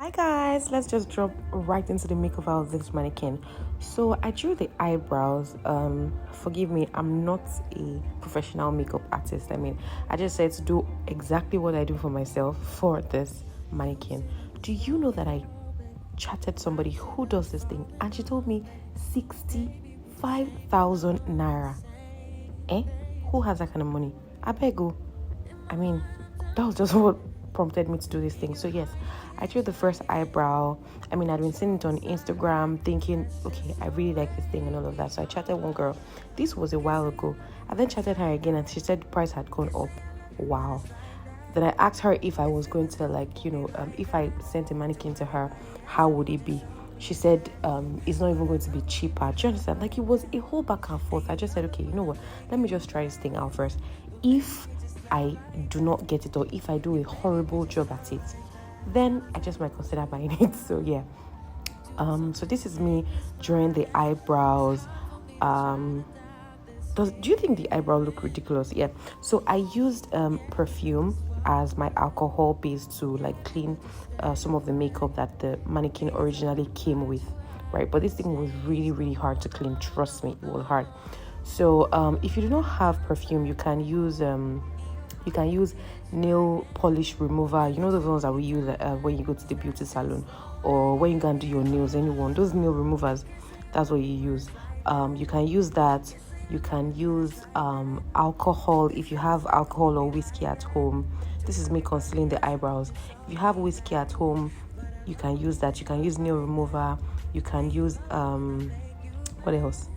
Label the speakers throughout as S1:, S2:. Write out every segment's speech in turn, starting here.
S1: Hi guys, let's just drop right into the makeover of this mannequin. So I drew the eyebrows. Forgive me, I'm not a professional makeup artist. I just said to do exactly what I do for myself for this mannequin. Do you know that I chatted somebody who does this thing and she told me 65,000 naira? Who has that kind of money? I beg you. That was just what prompted me to do this thing. So yes, I drew the first eyebrow. I'd been seeing it on Instagram thinking, okay, I really like this thing and all of that. So I chatted one girl. This was a while ago. I then chatted her again and she said the price had gone up. Wow. Then I asked her if I was going to if I sent a mannequin to her, how would it be? She said it's not even going to be cheaper. Do you understand? Like, it was a whole back and forth. I just said, okay, you know what? Let me just try this thing out first. If I do not get it, or if I do a horrible job at it, then I just might consider buying it. So yeah. So this is me drawing the eyebrows. Do you think the eyebrow look ridiculous? Yeah. So I used perfume as my alcohol base to clean some of the makeup that the mannequin originally came with, right? But this thing was really, really hard to clean. Trust me, it was hard. So if you do not have perfume, you can use nail polish remover. You know those ones that we use when you go to the beauty salon or when you can do your nails. Anyone, those nail removers, that's what you use. You can use that. You can use alcohol if you have alcohol or whiskey at home. This is me concealing the eyebrows. If you have whiskey at home, you can use that. You can use nail remover. You can use what else?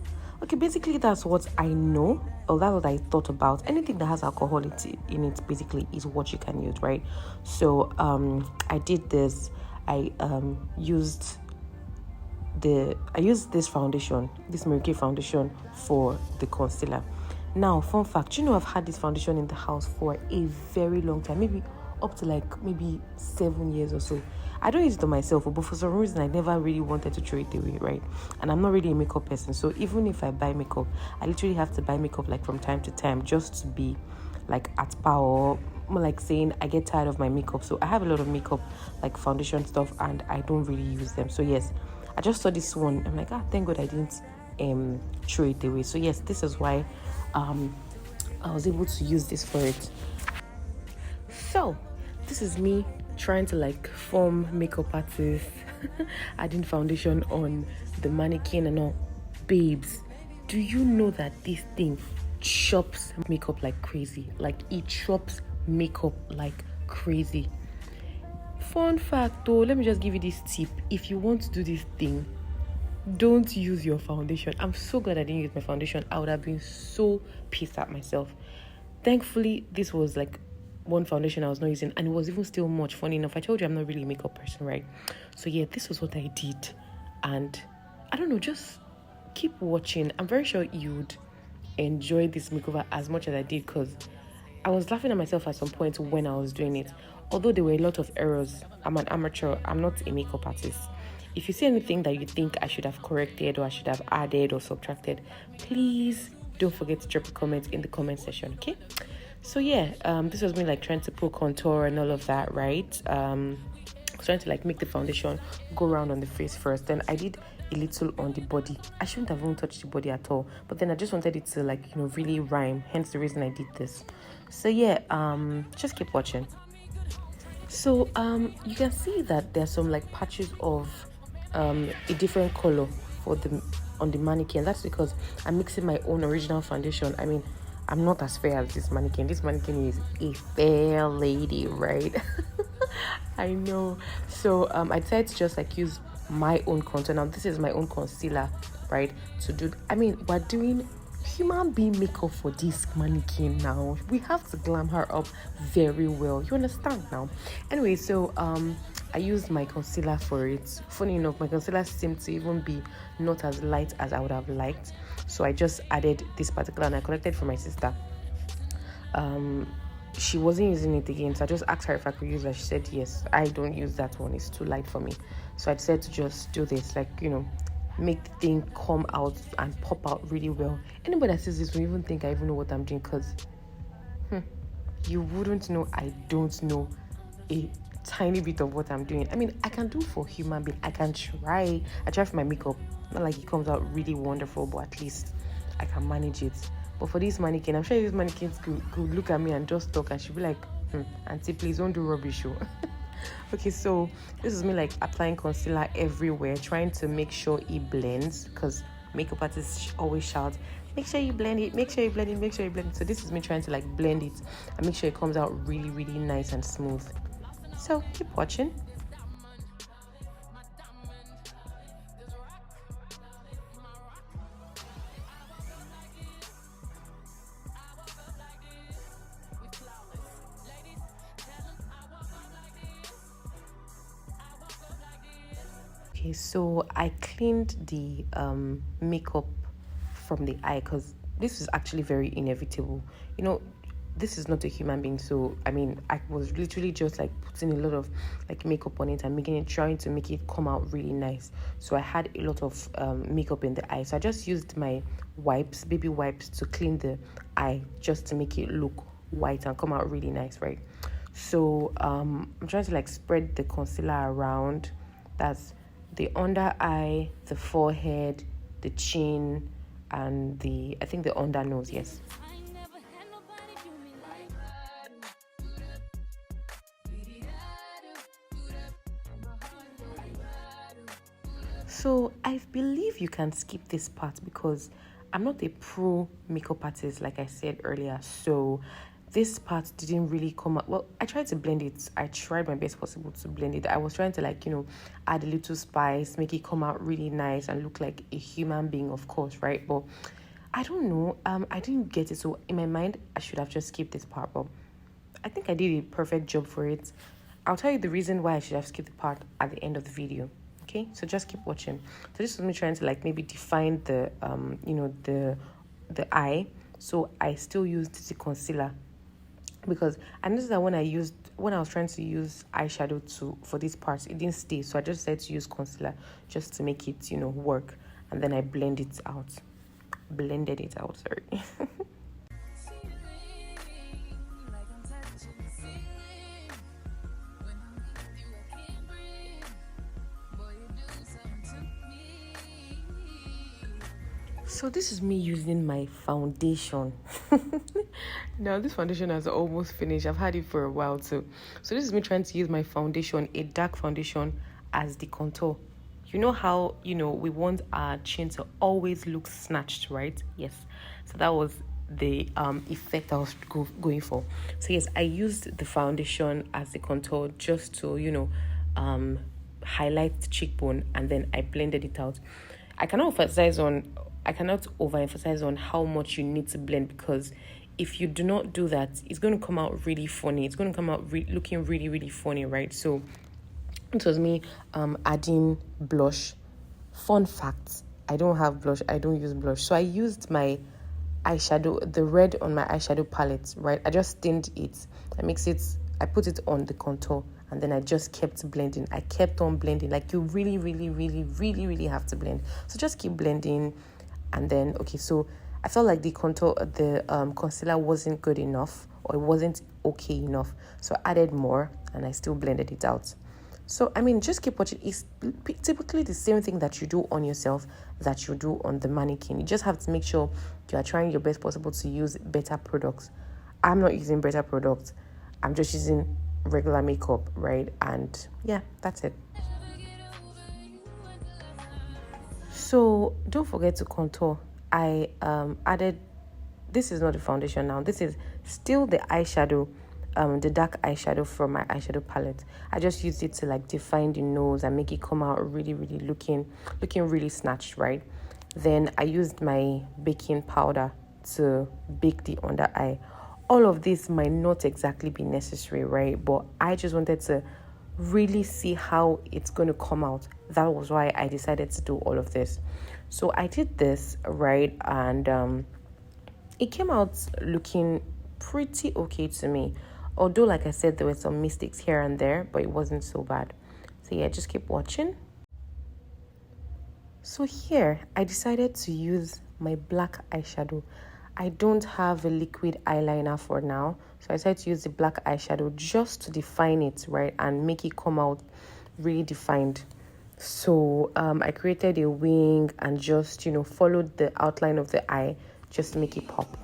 S1: Okay, basically that's what I know, or that's what I thought about. Anything that has alcohol in it basically is what you can use, right? So I did this. I used this foundation, this Makeover foundation, for the concealer. Now, fun fact, I've had this foundation in the house for a very long time, maybe up to maybe 7 years or so. I don't use it on myself, but for some reason I never really wanted to throw it away, right? And I'm not really a makeup person, so even if I buy makeup, I literally have to buy makeup from time to time just to be at par, or more saying I get tired of my makeup. So I have a lot of makeup, foundation stuff, and I don't really use them. So yes, I just saw this one. I'm like, thank God I didn't throw it away. So yes, this is why I was able to use this for it. So this is me trying to form makeup artist, adding foundation on the mannequin and all. Babes, do you know that this thing chops makeup like crazy? It chops makeup like crazy. Fun fact though, let me just give you this tip. If you want to do this thing, don't use your foundation. I'm so glad I didn't use my foundation. I would have been so pissed at myself. Thankfully, this was one foundation I was not using, and it was even still much. Funny enough, I told you I'm not really a makeup person, right? So yeah, this was what I did, and I don't know, just keep watching. I'm very sure you'd enjoy this makeover as much as I did, because I was laughing at myself at some point when I was doing it. Although there were a lot of errors, I'm an amateur, I'm not a makeup artist. If you see anything that you think I should have corrected, or I should have added or subtracted, please don't forget to drop a comment in the comment section, okay? So yeah, this was me trying to put contour and all of that, right? Trying to make the foundation go around on the face first. Then I did a little on the body. I shouldn't have even touched the body at all, but then I just wanted it to really rhyme, hence the reason I did this. So yeah, just keep watching. So you can see that there's some patches of a different color on the mannequin. That's because I'm mixing my own original foundation. I'm not as fair as this mannequin. This mannequin is a fair lady, right? I know. So I decided to just use my own contour. Now this is my own concealer, right? To do, we're doing human being makeup for this mannequin now. We have to glam her up very well. You understand now? Anyway, so I used my concealer for it. Funny enough, my concealer seemed to even be not as light as I would have liked. So I just added this particular, and I collected from my sister. She wasn't using it again, so I just asked her if I could use that. She said yes. I don't use that one, it's too light for me. So I decided to just do this, make the thing come out and pop out really well. Anybody that sees this will even think I even know what I'm doing, because you wouldn't know I don't know a tiny bit of what I'm doing. I mean, I can do for human being. I try for my makeup. Not like it comes out really wonderful, but at least I can manage it. But for this mannequin, I'm sure these mannequins could look at me and just talk, and she'll be like, auntie, please don't do rubbish. Okay, so this is me like applying concealer everywhere, trying to make sure it blends, because makeup artists always shout, make sure you blend it, make sure you blend it, make sure you blend it. So this is me trying to like blend it and make sure it comes out really, really nice and smooth. So keep watching. Okay, so I cleaned the makeup from the eye, because this is actually very inevitable. You know, this is not a human being, so I mean, I was literally just like putting a lot of like makeup on it and trying to make it come out really nice. So I had a lot of makeup in the eye, so I just used my baby wipes, to clean the eye, just to make it look white and come out really nice, right? So I'm trying to like spread the concealer around. That's the under eye, the forehead, the chin, and I think the under nose, yes. So I believe you can skip this part, because I'm not a pro makeup artist, like I said earlier. So this part didn't really come out. Well, I tried to blend it. I tried my best possible to blend it. I was trying to like, add a little spice, make it come out really nice and look like a human being, of course, right? But I don't know. I didn't get it. So in my mind, I should have just skipped this part. But I think I did a perfect job for it. I'll tell you the reason why I should have skipped the part at the end of the video. Okay, so just keep watching. So this is me trying to like maybe define the the eye. So I still used the concealer, because I noticed that when I was trying to use eyeshadow for this part, it didn't stay. So I just decided to use concealer just to make it work, and then I blended it out. Sorry. So this is me using my foundation. Now this foundation has almost finished. I've had it for a while too. So this is me trying to use my foundation, a dark foundation, as the contour. You know how, we want our chin to always look snatched, right? Yes. So that was the effect I was going for. So yes, I used the foundation as the contour just to, highlight the cheekbone, and then I blended it out. I cannot overemphasize on how much you need to blend, because if you do not do that, it's going to come out really funny. It's going to come out looking really, really funny, right? So it was me adding blush. Fun fact, I don't have blush. I don't use blush. So I used my eyeshadow, the red on my eyeshadow palette, right? I just stained it. I put it on the contour, and then I just kept blending. I kept on blending. Like, you really, really, really, really, really have to blend. So just keep blending. And then, okay, so I felt like the concealer wasn't good enough, or it wasn't okay enough. So I added more, and I still blended it out. So, I mean, just keep watching. It's typically the same thing that you do on yourself that you do on the mannequin. You just have to make sure you are trying your best possible to use better products. I'm not using better products. I'm just using regular makeup, right? And yeah, that's it. So don't forget to contour. I added, this is not the foundation now. This is still the eyeshadow, the dark eyeshadow from my eyeshadow palette. I just used it to like define the nose and make it come out really, really looking really snatched, right? Then I used my baking powder to bake the under eye. All of this might not exactly be necessary, right? But I just wanted to really see how it's going to come out. That was why I decided to do all of this. So I did this, right? And it came out looking pretty okay to me. Although, like I said, there were some mistakes here and there, but it wasn't so bad. So yeah, just keep watching. So here, I decided to use my black eyeshadow. I don't have a liquid eyeliner for now, so I decided to use the black eyeshadow just to define it, right, and make it come out really defined. So I created a wing and just, followed the outline of the eye just to make it pop.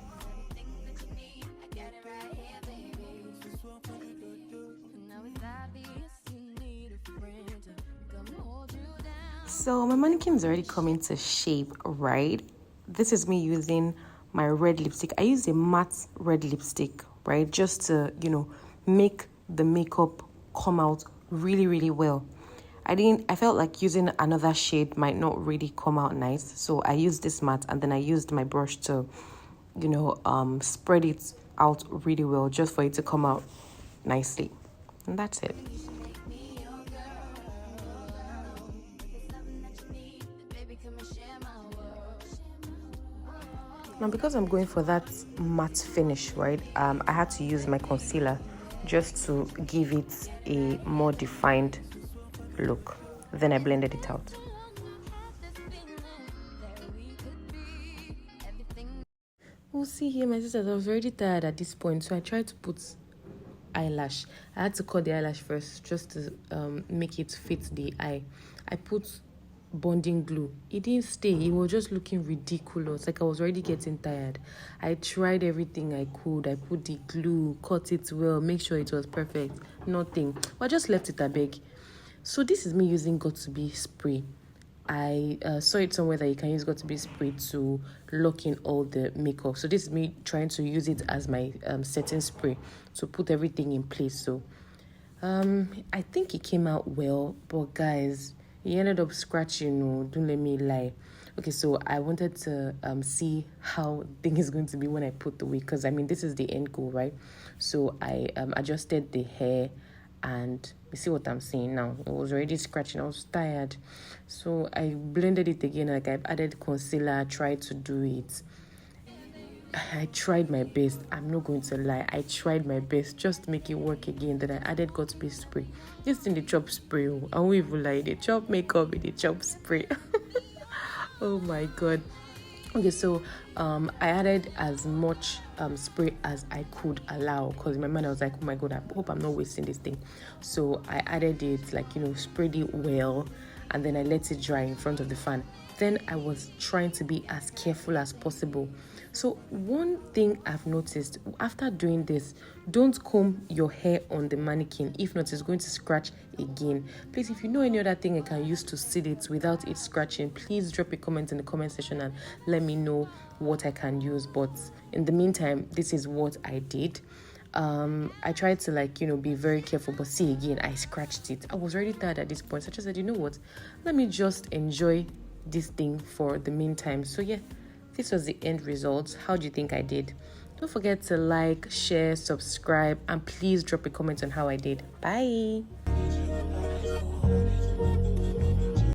S1: So my mannequin is already coming to shape, right? This is me using my red lipstick. I use a matte red lipstick, right? Just to, make the makeup come out really, really well. I felt like using another shade might not really come out nice. So I used this matte and then I used my brush to, spread it out really well just for it to come out nicely. And that's it. Now, because I'm going for that matte finish, right, I had to use my concealer just to give it a more defined look. Then I blended it out. We'll see here, my sisters. I was already tired at this point, so I tried to put eyelash. I had to cut the eyelash first just to make it fit the eye. I put bonding glue. It didn't stay. It was just looking ridiculous. Like I was already getting tired. I tried everything I could. I put the glue, cut it well, make sure it was perfect. Nothing. But I just left it a big. So this is me using Got to Be spray. I saw it somewhere that you can use Got to Be spray to lock in all the makeup. So this is me trying to use it as my setting spray to put everything in place. So I think it came out well, but guys, he ended up scratching. Don't let me lie. Okay, so I wanted to see how thing is going to be when I put the wig, because I mean this is the end goal, right? So I adjusted the hair, and you see what I'm saying now. It was already scratching. I was tired, so I blended it again. Like I've added concealer, tried to do it. I tried my best. I'm not going to lie. I tried my best just to make it work again. Then I added Got to Be spray. Just in the chop spray. I won't even lie. The chop makeup in the chop spray. Oh my god. Okay, so I added as much spray as I could allow, because in my mind I was like, oh my god, I hope I'm not wasting this thing. So I added it, like, sprayed it well, and then I let it dry in front of the fan. Then I was trying to be as careful as possible. So one thing I've noticed after doing this, don't comb your hair on the mannequin. If not, it's going to scratch again. Please, if you know any other thing I can use to seal it without it scratching, please drop a comment in the comment section and let me know what I can use. But in the meantime, this is what I did. I tried to be very careful, but see, again, I scratched it. I was already tired at this point, so I just said, you know what, let me just enjoy this thing for the meantime. So yeah, this was the end result. How do you think I did? Don't forget to like, share, subscribe, and please drop a comment on how I did. Bye.